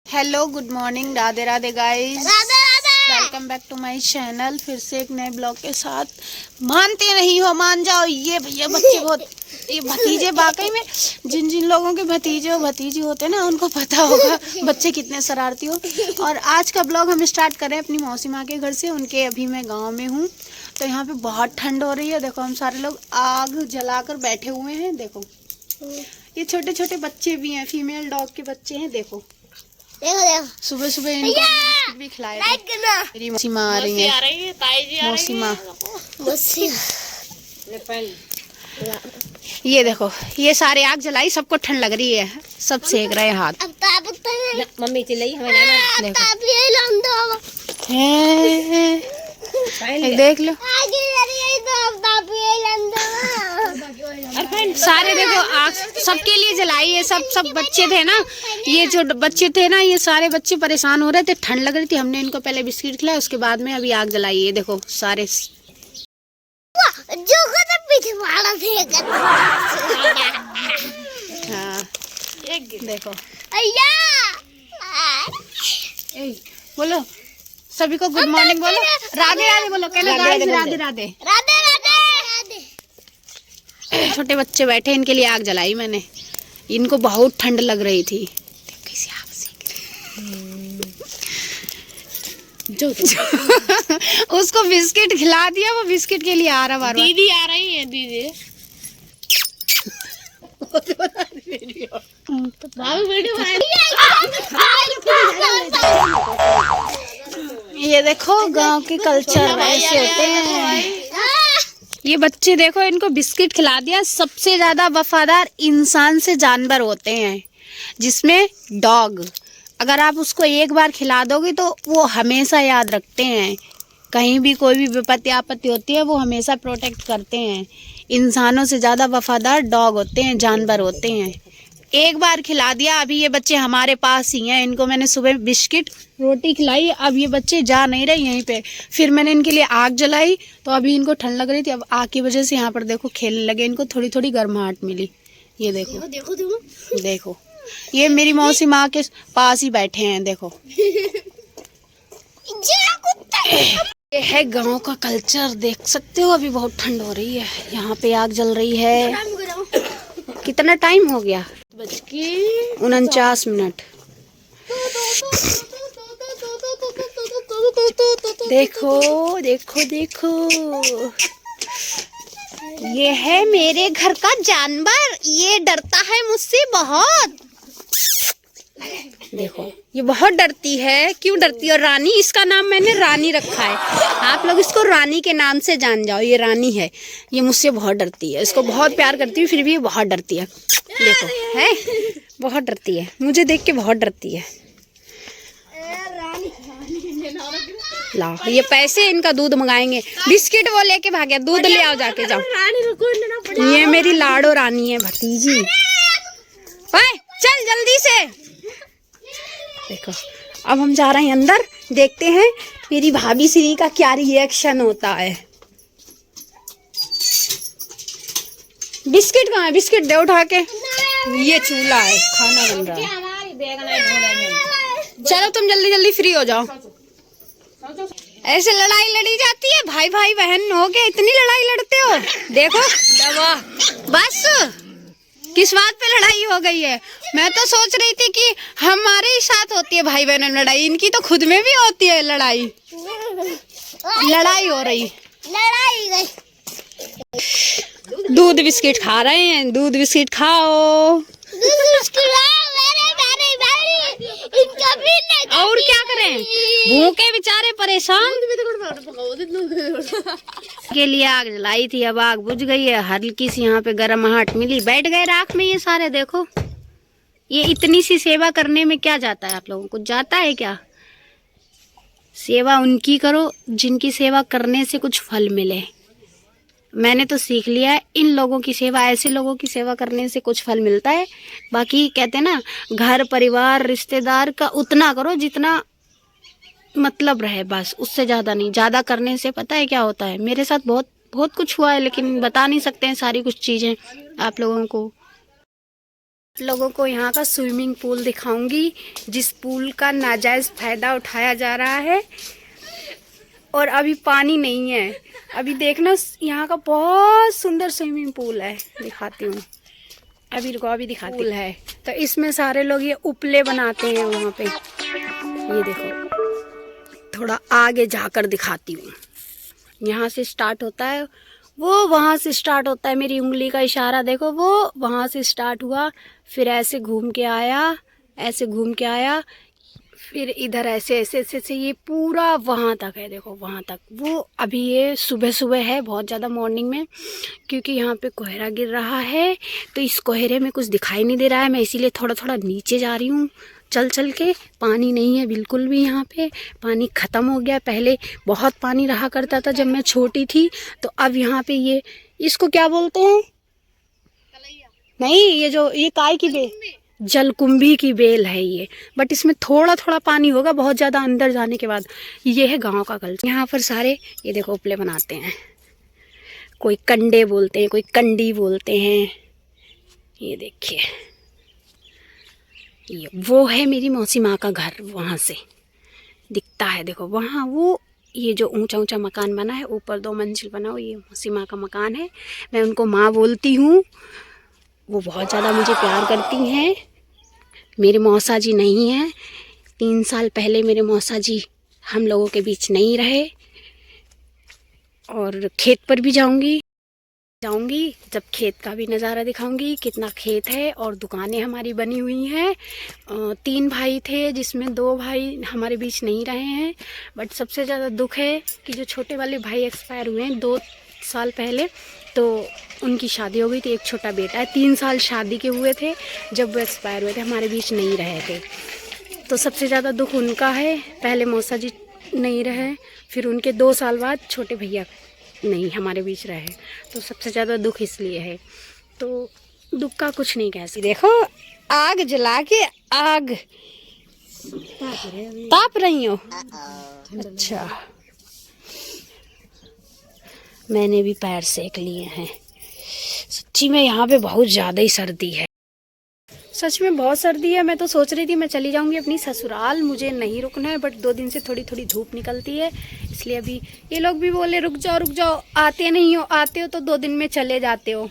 Hello good morning, Radhe Radhe guys, Radhe Radhe. Welcome back to my channel. फिर से एक नए ब्लॉग के साथ। मानते नहीं हो, मान जाओ। ये भैया बच्चे बहुत, ये भतीजे वाकई में जिन जिन लोगों के भतीजे और भतीजी होते हैं ना, उनको पता होगा बच्चे कितने शरारती हो। और आज का ब्लॉग हम स्टार्ट करें अपनी मौसी माँ के घर से। उनके अभी मैं गाँव में हूँ, तो यहाँ पे बहुत ठंड हो रही है। देखो हम सारे लोग आग जलाकर बैठे हुए हैं। देखो ये छोटे छोटे बच्चे भी हैं, फीमेल डॉग के बच्चे हैं। देखो सुबह सुबह इनको बिस्किट भी खिलाए थे। मेरी मौसी माँ आ रही है, मौसी माँ। ये देखो, ये सारे आग जलाई, सबको ठंड लग रही है, सब सेक रहे हैं हाथ। मम्मी चिल्लाई देख लो सारे, देखो आग सबके लिए जलाई है। सब बच्चे थे ना, ये जो बच्चे थे ना, ये सारे बच्चे परेशान हो रहे थे, ठंड लग रही थी। हमने इनको पहले बिस्किट खिलाया, उसके बाद में अभी आग जलाई है। देखो सारे हाँ, देखो बोलो सभी को गुड मॉर्निंग बोलो, राधे राधे बोलो, कहना राधे राधे राधे राधे। छोटे बच्चे बैठे, इनके लिए आग जलाई मैंने। इनको बहुत ठंड लग रही थी। कैसी आग सेक जो उसको बिस्किट खिला दिया, वो बिस्किट के लिए आ रहा बार। दीदी आ रही है, दीदी ये देखो गांव के कल्चर ऐसे होते हैं। ये बच्चे देखो, इनको बिस्किट खिला दिया। सबसे ज्यादा वफादार इंसान से जानवर होते हैं, जिसमें डॉग। अगर आप उसको एक बार खिला दोगे तो वो हमेशा याद रखते हैं। कहीं भी कोई भी विपत्ति आपत्ति होती है, वो हमेशा प्रोटेक्ट करते हैं। इंसानों से ज़्यादा वफादार डॉग होते हैं, जानवर होते हैं। एक बार खिला दिया। अभी ये बच्चे हमारे पास ही हैं। इनको मैंने सुबह बिस्किट रोटी खिलाई। अब ये बच्चे जा नहीं रहे यहीं पे। फिर मैंने इनके लिए आग जलाई, तो अभी इनको ठंड लग रही थी। अब आग की वजह से यहाँ पर देखो खेलने लगे। इनको थोड़ी थोड़ी गर्माहट मिली। ये देखो देखो देखो देखो, ये मेरी मौसी माँ के पास ही बैठे हैं। देखो ये है गांव का कल्चर, देख सकते हो। अभी बहुत ठंड हो रही है, यहाँ पे आग जल रही है। कितना टाइम हो गया? 49 देखो देखो देखो, ये है मेरे घर का जानवर। ये डरता है मुझसे बहुत। देखो ये बहुत डरती है। क्यों डरती है? और रानी, इसका नाम मैंने रानी रखा है। आप लोग इसको रानी के नाम से जान जाओ। ये रानी है। ये मुझसे बहुत डरती है। इसको बहुत प्यार करती हूँ, फिर भी ये बहुत डरती है। देखो है, बहुत डरती है, मुझे देख के बहुत डरती है। लाओ ये पैसे, इनका दूध मंगाएंगे। बिस्किट वो लेके भाग गया। दूध ले आओ, जाके जाओ। ये मेरी लाडो रानी है, भतीजी। चल जल्दी से। देखो अब हम जा रहे हैं अंदर, देखते हैं मेरी भाभी श्री का क्या रिएक्शन होता है। बिस्किट कहाँ है? बिस्किट दे उठा के। ये चूल्हा है, खाना बन रहा है। चलो तुम जल्दी जल्दी फ्री हो जाओ। ऐसे लड़ाई लड़ी जाती है? भाई भाई बहन हो के इतनी लड़ाई लड़ते हो? देखो बस किस बात पे लड़ाई हो गई है? मैं तो सोच रही थी कि हमारे ही साथ होती है भाई बहन में लड़ाई, इनकी तो खुद में भी होती है लड़ाई। लड़ाई हो रही। दूध बिस्किट खा रहे हैं। दूध बिस्किट खाओ। और क्या करें, भूखे बेचारे परेशान। के लिए आग जलाई थी, अब आग बुझ गई है। हल्की सी यहाँ पे गर्माहट मिली, बैठ गए राख में। ये सारे देखो, ये इतनी सी सेवा करने में क्या जाता है? आप लोगों को जाता है क्या? सेवा उनकी करो जिनकी सेवा करने से कुछ फल मिले। मैंने तो सीख लिया है, इन लोगों की सेवा, ऐसे लोगों की सेवा करने से कुछ फल मिलता है। बाकी कहते हैं ना, घर परिवार रिश्तेदार का उतना करो जितना मतलब रहे, बस उससे ज़्यादा नहीं। ज़्यादा करने से पता है क्या होता है? मेरे साथ बहुत कुछ हुआ है, लेकिन बता नहीं सकते हैं सारी कुछ चीज़ें आप लोगों को। लोगों को यहाँ का स्विमिंग पूल दिखाऊंगी, जिस पूल का नाजायज़ फ़ायदा उठाया जा रहा है। और अभी पानी नहीं है। अभी देखना, यहाँ का बहुत सुंदर स्विमिंग पूल है, दिखाती हूँ। अभी रुको, अभी दिखाती हूँ। पूल है तो इसमें सारे लोग ये उपले बनाते हैं वहाँ पे। ये देखो, थोड़ा आगे जाकर दिखाती हूँ। यहाँ से स्टार्ट होता है, वो वहाँ से स्टार्ट होता है। मेरी उंगली का इशारा देखो, वो वहाँ से स्टार्ट हुआ, फिर ऐसे घूम के आया, ऐसे घूम के आया, फिर इधर ऐसे ऐसे ऐसे से ये पूरा वहाँ तक है। देखो वहाँ तक। वो अभी ये सुबह सुबह है, बहुत ज़्यादा मॉर्निंग में, क्योंकि यहाँ पे कोहरा गिर रहा है तो इस कोहरे में कुछ दिखाई नहीं दे रहा है। मैं इसीलिए थोड़ा थोड़ा नीचे जा रही हूँ चल चल के। पानी नहीं है बिल्कुल भी यहाँ पे, पानी ख़त्म हो गया। पहले बहुत पानी रहा करता था जब मैं छोटी थी। तो अब यहाँ पे ये, इसको क्या बोलते हैं? नहीं, ये जो ये काय की बेल, जलकुंभी की बेल है ये। बट इसमें थोड़ा थोड़ा पानी होगा बहुत ज़्यादा अंदर जाने के बाद। ये है गांव का कल्चर। यहाँ पर सारे ये देखो उपले बनाते हैं। कोई कंडे बोलते हैं, कोई कंडी बोलते हैं। ये देखिए, ये वो है मेरी मौसी माँ का घर, वहाँ से दिखता है। देखो वहाँ वो, ये जो ऊंचा ऊंचा मकान बना है, ऊपर 2 मंजिल बना हो, ये मौसी माँ का मकान है। मैं उनको माँ बोलती हूँ। वो बहुत ज़्यादा मुझे प्यार करती हैं। मेरे मौसा जी नहीं हैं। 3 साल पहले मेरे मौसा जी हम लोगों के बीच नहीं रहे। और खेत पर भी जाऊंगी जब खेत का भी नज़ारा दिखाऊंगी, कितना खेत है। और दुकानें हमारी बनी हुई हैं। 3 भाई थे, जिसमें 2 भाई हमारे बीच नहीं रहे हैं। बट सबसे ज़्यादा दुख है कि जो छोटे वाले भाई एक्सपायर हुए हैं 2 साल पहले, तो उनकी शादी हो गई थी। एक छोटा बेटा है, 3 साल शादी के हुए थे जब वो एक्सपायर हुए थे, हमारे बीच नहीं रहे थे। तो सबसे ज़्यादा दुख उनका है। पहले मौसा जी नहीं रहे, फिर उनके 2 साल बाद छोटे भैया नहीं हमारे बीच रहे। तो सबसे ज़्यादा दुख इसलिए है। तो दुख का कुछ नहीं कह सकते। देखो आग जला के आग ताप रही हो। अच्छा, मैंने भी पैर सेक लिए हैं। सच्ची में यहाँ पे बहुत ज़्यादा ही सर्दी है। सच में बहुत सर्दी है। मैं तो सोच रही थी मैं चली जाऊंगी अपनी ससुराल, मुझे नहीं रुकना है। बट 2 दिन से थोड़ी थोड़ी धूप निकलती है, इसलिए अभी ये लोग भी बोले रुक जाओ। आते नहीं हो, आते हो तो 2 दिन में चले जाते हो।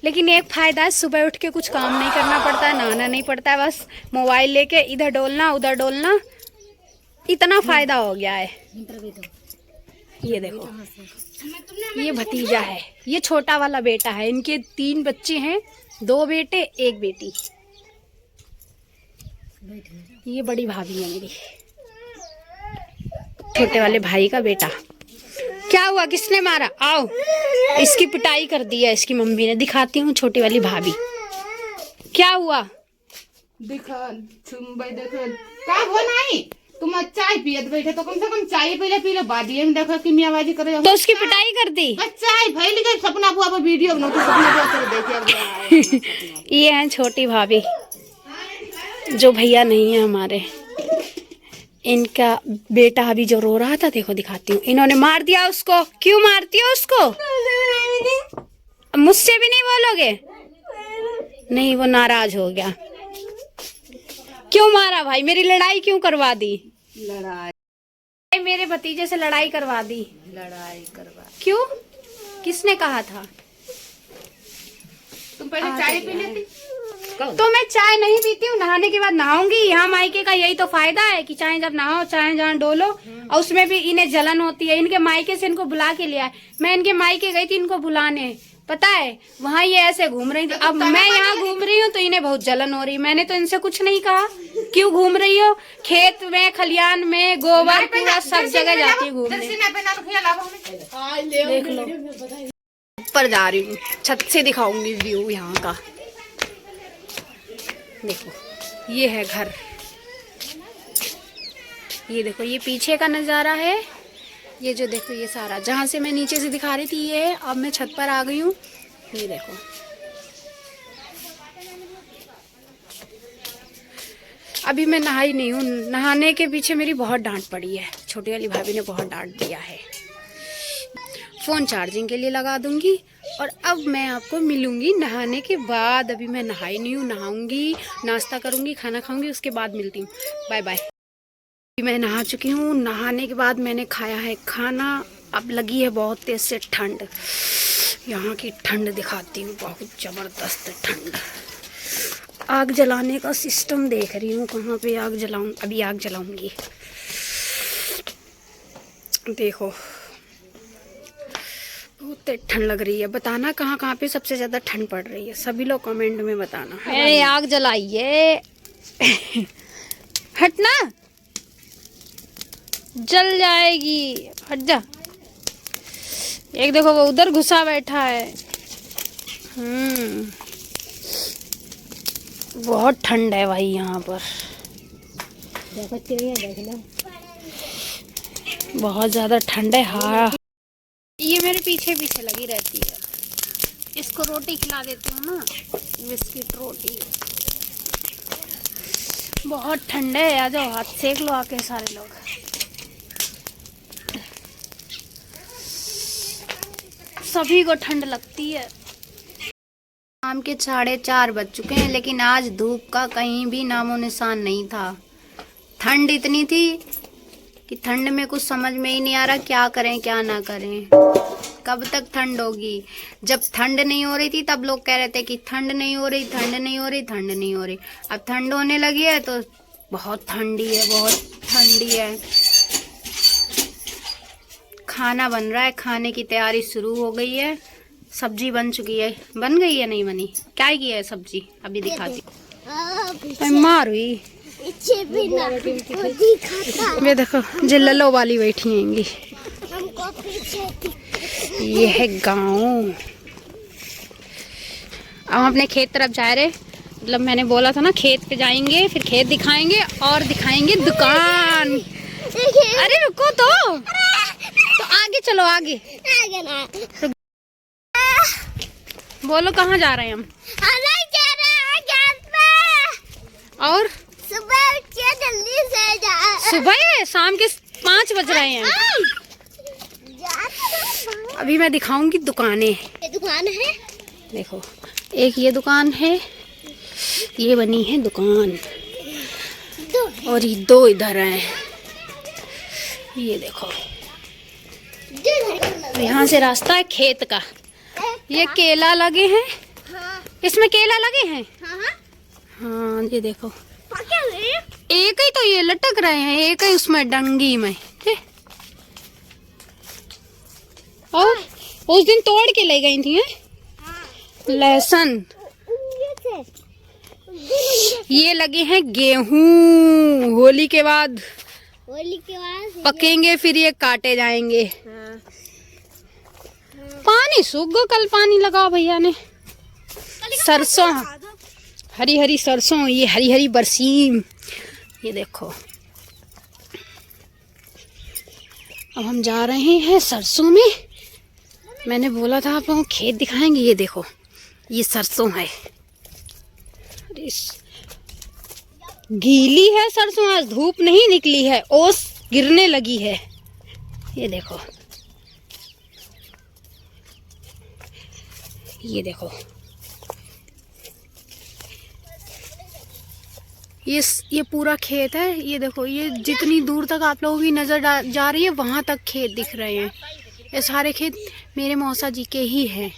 लेकिन एक फ़ायदा है, सुबह उठ के कुछ काम नहीं करना पड़ता है, नहाना नहीं पड़ता है। बस मोबाइल लेके इधर डोलना उधर डोलना, इतना फ़ायदा हो गया है। ये देखो, ये भतीजा है, ये छोटा वाला बेटा है। इनके 3 बच्चे हैं, 2 बेटे 1 बेटी। ये बड़ी भाभी है मेरी, छोटे वाले भाई का बेटा। क्या हुआ, किसने मारा? आओ, इसकी पिटाई कर दी है इसकी मम्मी ने। दिखाती हूँ छोटी वाली भाभी, क्या हुआ। का हो नहीं, तुम चाय पियत बैठे तो कम से कम चाय पहले पी लो, बादी में देखो कि मियाँबाजी करे तो उसकी पिटाई कर दी। चाय फैल गई, सपना बुआ पर वीडियो बनो तो सपना बुआ कर देखे। ये है छोटी भाभी, जो भैया नहीं है हमारे। इनका बेटा अभी जो रो रहा था, देखो दिखाती हूँ। इन्होंने मार दिया उसको। क्यों मारती हो उसको? मुझसे भी नहीं बोलोगे? नहीं, वो नाराज हो गया। क्यों मारा भाई? मेरी लड़ाई क्यों करवा दी? मेरे भतीजे से लड़ाई करवा दी। क्यों? किसने कहा था? तुम पहले चाय पी लेती। तो मैं चाय नहीं पीती हूँ, नहाने के बाद नहाऊंगी। यहाँ मायके का यही तो फायदा है कि चाहे जब नहाओ, चाहे जहाँ डोलो। और उसमें भी इन्हें जलन होती है। इनके मायके से इनको बुला के लिया है। मैं इनके मायके गई थी इनको बुलाने, पता है, वहाँ ये ऐसे घूम रही थी। अब मैं यहाँ घूम रही हूँ तो इन्हें बहुत जलन हो रही। मैंने तो इनसे कुछ नहीं कहा। क्यों घूम रही हो? खेत में, खलियान में, गोबर पूरा सब जगह जाती है घूमने। देख लो, ऊपर जा रही हूँ, छत से दिखाऊंगी व्यू यहाँ का। देखो, ये है घर। ये देखो, ये पीछे का नज़ारा है। ये जो देखो, ये सारा जहाँ से मैं नीचे से दिखा रही थी ये है। अब मैं छत पर आ गई हूँ। ये देखो, अभी मैं नहाई नहीं हूँ। नहाने के पीछे मेरी बहुत डांट पड़ी है। छोटी वाली भाभी ने बहुत डांट दिया है। फ़ोन चार्जिंग के लिए लगा दूंगी और अब मैं आपको मिलूंगी नहाने के बाद। अभी मैं नहाई नहीं हूँ, नहाऊंगी, नाश्ता करूंगी, खाना खाऊंगी, उसके बाद मिलती हूँ। Bye bye. मैं नहा चुकी हूँ। नहाने के बाद मैंने खाया है खाना। अब लगी है बहुत तेज से ठंड। यहाँ की ठंड दिखाती हूँ, बहुत जबरदस्त ठंड। आग जलाने का सिस्टम देख रही हूँ, कहाँ पे आग जलाऊं। अभी आग जलाऊंगी। देखो बहुत ठंड लग रही है। बताना कहाँ कहाँ पे सबसे ज्यादा ठंड पड़ रही है, सभी लोग कमेंट में बताना। मैंने आग जलाई है। हटना, जल जाएगी, हट जा। एक देखो वो उधर घुसा बैठा है। बहुत ठंड है भाई यहाँ पर। देखो चिड़िया, देखना बहुत ज्यादा ठंड है। हाँ, ये मेरे पीछे पीछे लगी रहती है। इसको रोटी खिला देती हूँ ना, बिस्किट रोटी। बहुत ठंड है, आ जाओ, हाथ सेक लो आके सारे लोग। सभी को ठंड लगती है। शाम के 4:30 बज चुके हैं, लेकिन आज धूप का कहीं भी नामो निशान नहीं था। ठंड इतनी थी कि ठंड में कुछ समझ में ही नहीं आ रहा क्या करें क्या ना करें। कब तक ठंड होगी? जब ठंड नहीं हो रही थी तब लोग कह रहे थे कि ठंड नहीं हो रही, ठंड नहीं हो रही, ठंड नहीं हो रही। अब ठंड होने लगी है तो बहुत ठंडी है, बहुत ठंडी है। खाना बन रहा है, खाने की तैयारी शुरू हो गई है। सब्जी बन चुकी है। बन गई है नहीं बनी? क्या की है सब्जी? अभी दिखाती। मार हुई। ये देखो जिल्लो वाली बैठी हैंगी। ये है गाँव। अब हम अपने खेत तरफ जा रहे। मतलब मैंने बोला था ना खेत पे जाएंगे, फिर खेत दिखाएंगे और दिखाएंगे दुकान। अरे रुको तो आगे चलो, आगे बोलो कहाँ जा रहे हैं हम? और जल्दी से जा। सुबह शाम के 5 बज रहे हैं। अभी मैं दिखाऊंगी दुकानें। ये दुकान है, देखो एक ये दुकान है, ये बनी है दुकान, और ये 2 इधर हैं। ये देखो, यहाँ से रास्ता है खेत का। ये केला लगे हैं, इसमें केला लगे हैं। हाँ ये देखो, एक ही तो ये लटक रहे हैं, एक ही उसमें डंगी में। और उस दिन तोड़ के ले गई थी लहसुन। ये लगे हैं गेहूं, होली के बाद पकेंगे, फिर ये काटे जाएंगे। पानी सूख गया, कल पानी लगा भैया ने। सरसों, हरी हरी सरसों, ये हरी हरी बरसीम। ये देखो, अब हम जा रहे हैं सरसों में। मैंने बोला था आप लोगों को खेत दिखाएंगे। ये देखो, ये सरसों है। गीली है सरसों, आज धूप नहीं निकली है, ओस गिरने लगी है। ये देखो, ये देखो, ये पूरा खेत है। ये देखो, ये जितनी दूर तक आप लोगों की नजर जा रही है वहां तक खेत दिख रहे हैं। ये सारे खेत मेरे मौसा जी के ही हैं।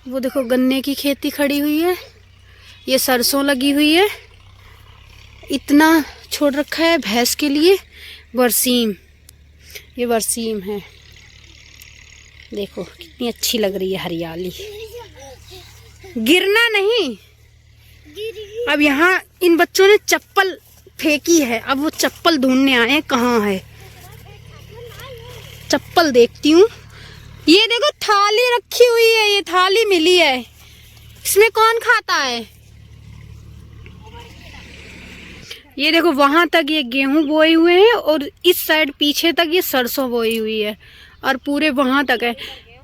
वो देखो गन्ने की खेती खड़ी हुई है, ये सरसों लगी हुई है। इतना छोड़ रखा है भैंस के लिए। बरसीम, ये बरसीम है। देखो कितनी अच्छी लग रही है हरियाली। गिरना नहीं। अब यहाँ इन बच्चों ने चप्पल फेंकी है, अब वो चप्पल ढूंढने आए हैं कहाँ है। चप्पल देखती हूँ। ये देखो थाली रखी हुई है, ये थाली मिली है। इसमें कौन खाता है? ये देखो वहां तक ये गेहूं बोए हुए हैं और इस साइड पीछे तक ये सरसों बोई हुई है और पूरे वहां तक है।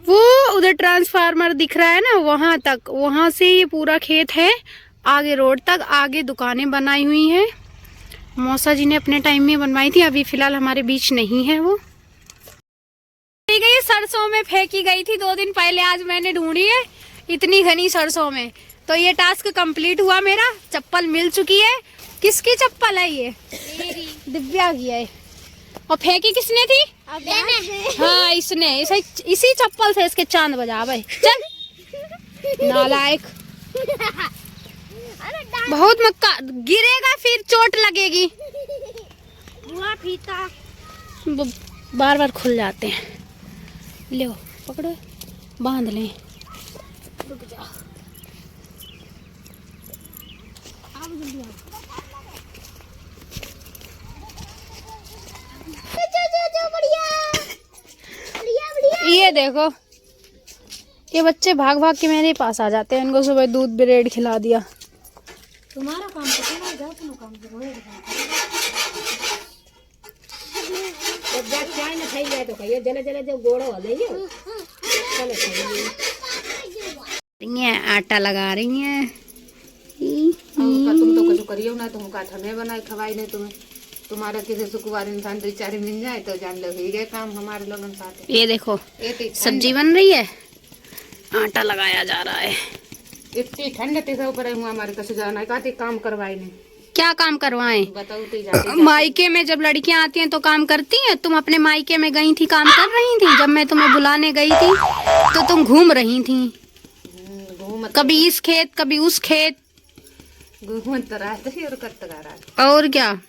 वो उधर ट्रांसफार्मर दिख रहा है ना, वहां तक, वहां से ये पूरा खेत है। आगे रोड तक, आगे दुकानें बनाई हुई हैं। मौसा जी ने अपने टाइम में बनवाई थी, अभी फिलहाल हमारे बीच नहीं है वो। चली गई सरसों में फेंकी गई थी 2 दिन पहले, आज मैंने ढूंढी है इतनी घनी सरसों में। तो ये टास्क कंप्लीट हुआ मेरा, चप्पल मिल चुकी है। किसकी चप्पल है ये? दिव्या की है। और फेंकी किसने थी? हाँ इसने। इसी चप्पल से इसके चांद बजा भाई। चल नालायक, बहुत मक्का, गिरेगा फिर चोट लगेगी। बुआ फीता बार बार खुल जाते हैं। लो पकड़ो, बांध लें। रुक जाओ, ये देखो ये बच्चे भाग भाग के मेरे पास आ जाते हैं। इनको सुबह दूध ब्रेड खिला दिया। तुम्हारा काम तो करना है, जाओ तुम काम करो। जब जाके चाय न खाई जाए तो कहिए जले जले जब गोड़ा हो जाइए। चलो ये आटा लगा रही है। तुम तो कुछ करियो ना, तुम का ठंडे बनाए खवाई नहीं तुम्हें। तुम्हारा किसी सुकुवार इंसान 2-4 मिल जाए तो जान लो ही गए काम हमारे लोगन साथ। ये देखो सब्जी बन रही है, आटा लगाया जा रहा है। इतनी ठंड ते ऊपर हुआ हमारे कसे जाना है, काम करवाई नहीं। क्या काम करवाएं? बताओ तो जाते मायके में जब लड़कियां आती हैं तो काम करती हैं। तुम अपने मायके में गई थी, काम कर रही थी। जब मैं तुम्हें बुलाने गई थी तो तुम घूम रही थी, कभी इस खेत कभी उस खेत। घूमत रहा और करता रहा। और क्या।